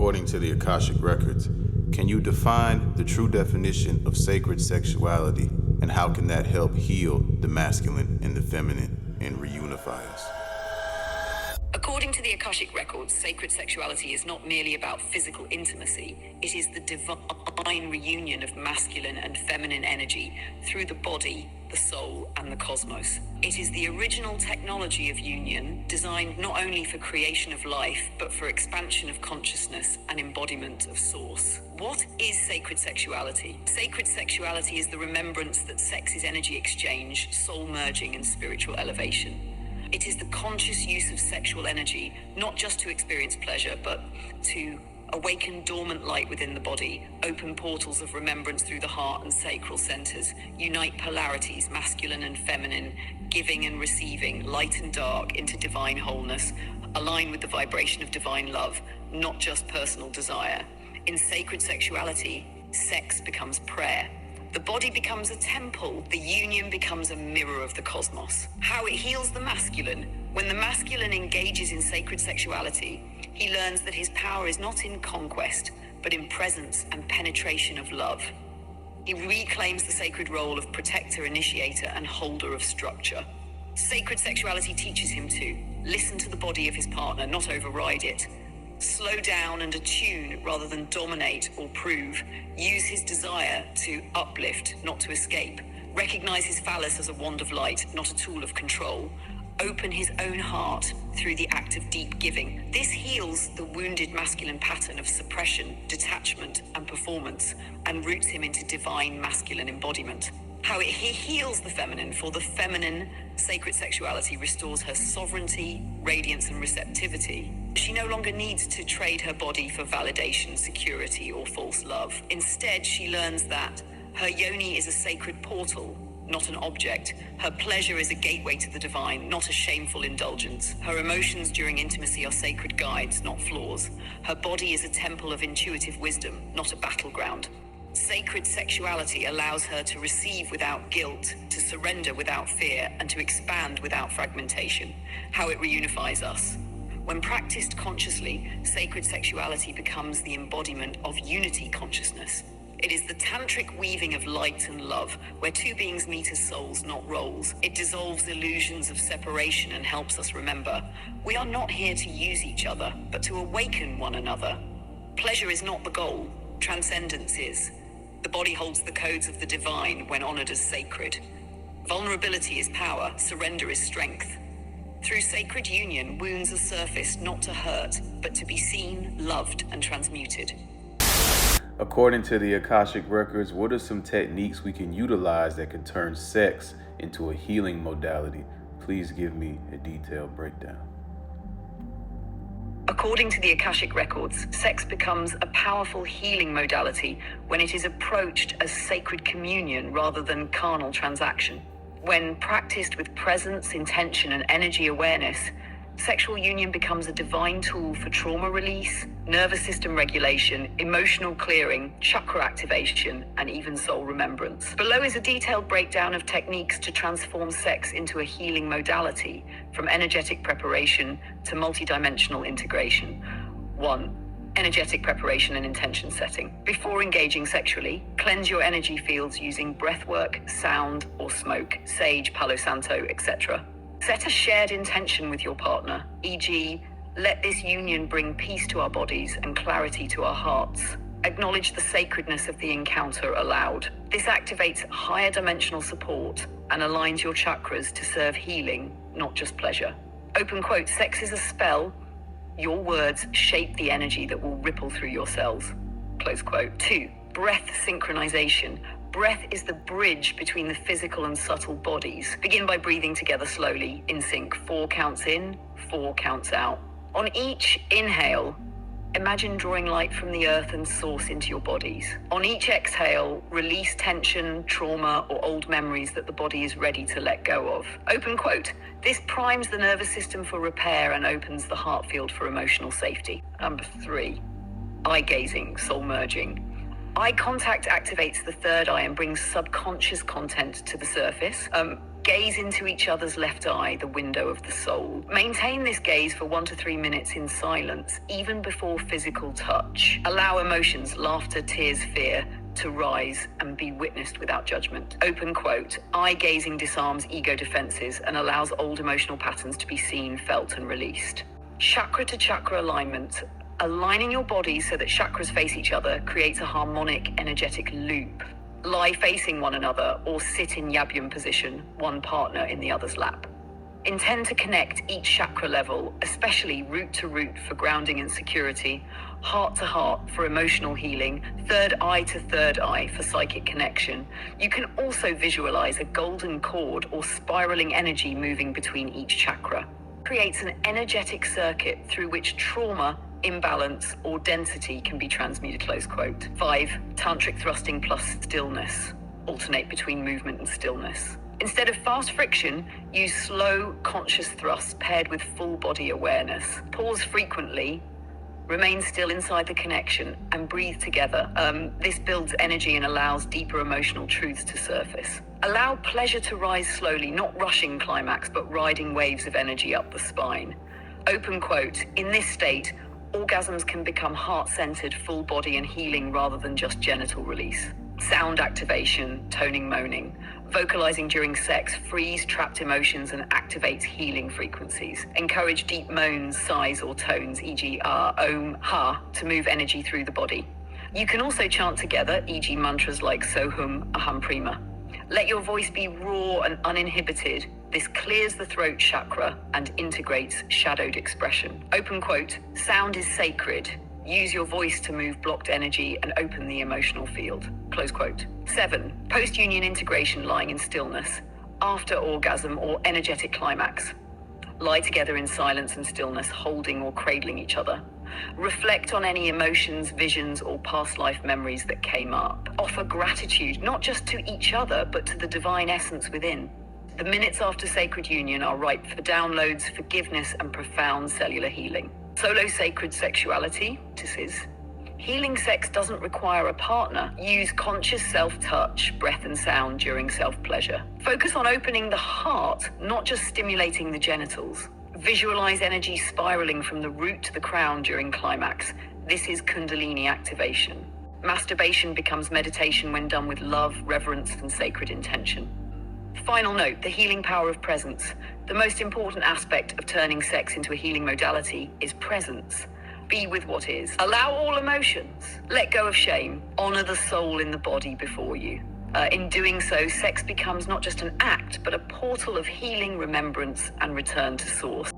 According to the Akashic Records, can you define the true definition of sacred sexuality, and how can that help heal the masculine and the feminine and reunify us? According to the Akashic Records, sacred sexuality is not merely about physical intimacy. It is the divine reunion of masculine and feminine energy through the body, the soul, and the cosmos. It is the original technology of union, designed not only for creation of life, but for expansion of consciousness and embodiment of source. What is sacred sexuality? Sacred sexuality is the remembrance that sex is energy exchange, soul merging, and spiritual elevation. It is the conscious use of sexual energy, not just to experience pleasure, but to awaken dormant light within the body, open portals of remembrance through the heart and sacral centers, unite polarities, masculine and feminine, giving and receiving, light and dark, into divine wholeness, align with the vibration of divine love, not just personal desire. In sacred sexuality, sex becomes prayer. The body becomes a temple, the union becomes a mirror of the cosmos. How it heals the masculine. When the masculine engages in sacred sexuality, he learns that his power is not in conquest, but in presence and penetration of love. He reclaims the sacred role of protector, initiator, and holder of structure. Sacred sexuality teaches him to listen to the body of his partner, not override it. Slow down and attune rather than dominate or prove. Use his desire to uplift, not to escape. Recognize his phallus as a wand of light, not a tool of control. Open his own heart through the act of deep giving. This heals the wounded masculine pattern of suppression, detachment, and performance, and roots him into divine masculine embodiment. How it heals the feminine, for the feminine sacred sexuality restores her sovereignty, radiance, and receptivity. She no longer needs to trade her body for validation, security, or false love. Instead, she learns that her yoni is a sacred portal, not an object. Her pleasure is a gateway to the divine, not a shameful indulgence. Her emotions during intimacy are sacred guides, not flaws. Her body is a temple of intuitive wisdom, not a battleground. Sacred sexuality allows her to receive without guilt, to surrender without fear, and to expand without fragmentation. How it reunifies us. When practiced consciously, sacred sexuality becomes the embodiment of unity consciousness. It is the tantric weaving of light and love, where two beings meet as souls, not roles. It dissolves illusions of separation and helps us remember, we are not here to use each other, but to awaken one another. Pleasure is not the goal, transcendence is. The body holds the codes of the divine when honored as sacred. Vulnerability is power, surrender is strength. Through sacred union, wounds are surfaced not to hurt, but to be seen, loved, and transmuted. According to the Akashic Records, what are some techniques we can utilize that can turn sex into a healing modality? Please give me a detailed breakdown. According to the Akashic Records, sex becomes a powerful healing modality when it is approached as sacred communion rather than carnal transaction. When practiced with presence, intention, and energy awareness, sexual union becomes a divine tool for trauma release, nervous system regulation, emotional clearing, chakra activation, and even soul remembrance. Below is a detailed breakdown of techniques to transform sex into a healing modality, from energetic preparation to multidimensional integration. 1. Energetic preparation and intention setting. Before engaging sexually, cleanse your energy fields using breathwork, sound, or smoke, sage, palo santo, etc. Set a shared intention with your partner, e.g., let this union bring peace to our bodies and clarity to our hearts. Acknowledge the sacredness of the encounter aloud. This activates higher dimensional support and aligns your chakras to serve healing, not just pleasure. Open quote, sex is a spell. Your words shape the energy that will ripple through your cells. Close quote. 2. Breath synchronization. Breath is the bridge between the physical and subtle bodies. Begin by breathing together slowly, in sync. 4 counts in, 4 counts out. On each inhale, imagine drawing light from the earth and source into your bodies. On each exhale, release tension, trauma, or old memories that the body is ready to let go of. Open quote, this primes the nervous system for repair and opens the heart field for emotional safety. Number 3, eye gazing, soul merging. Eye contact activates the third eye and brings subconscious content to the surface. Gaze into each other's left eye, the window of the soul. Maintain this gaze for 1 to 3 minutes in silence, even before physical touch. Allow emotions, laughter, tears, fear, to rise and be witnessed without judgment. Open quote, eye gazing disarms ego defenses and allows old emotional patterns to be seen, felt, and released. Chakra to chakra alignment. Aligning your body so that chakras face each other creates a harmonic, energetic loop. Lie facing one another or sit in yabyan position, one partner in the other's lap. Intend to connect each chakra level, especially root to root for grounding and security, heart to heart for emotional healing, third eye to third eye for psychic connection. You can also visualize a golden cord or spiraling energy moving between each chakra. Creates an energetic circuit through which trauma, imbalance, or density can be transmuted, close quote. 5. Tantric thrusting plus stillness. Alternate between movement and stillness. Instead of fast friction, use slow, conscious thrusts paired with full body awareness. Pause frequently, remain still inside the connection, and breathe together. This builds energy and allows deeper emotional truths to surface. Allow pleasure to rise slowly, not rushing climax, but riding waves of energy up the spine. Open quote, in this state, orgasms can become heart-centered, full body and healing rather than just genital release. Sound activation, toning, moaning. Vocalizing during sex frees trapped emotions and activates healing frequencies. Encourage deep moans, sighs, or tones, e.g. ah, om, ha, to move energy through the body. You can also chant together, e.g. mantras like Sohum, Aham Prima. Let your voice be raw and uninhibited. This clears the throat chakra and integrates shadowed expression. Open quote, sound is sacred. Use your voice to move blocked energy and open the emotional field. Close quote. 7. Post-union integration lying in stillness. After orgasm or energetic climax. Lie together in silence and stillness, holding or cradling each other. Reflect on any emotions, visions, or past life memories that came up. Offer gratitude, not just to each other, but to the divine essence within. The minutes after sacred union are ripe for downloads, forgiveness, and profound cellular healing. Solo sacred sexuality, this is. Healing sex doesn't require a partner. Use conscious self-touch, breath and sound during self-pleasure. Focus on opening the heart, not just stimulating the genitals. Visualize energy spiraling from the root to the crown during climax. This is Kundalini activation. Masturbation becomes meditation when done with love, reverence, and sacred intention. Final note, the healing power of presence. The most important aspect of turning sex into a healing modality is presence. Be with what is. Allow all emotions. Let go of shame. Honor the soul in the body before you. In doing so, sex becomes not just an act, but a portal of healing, remembrance, and return to source.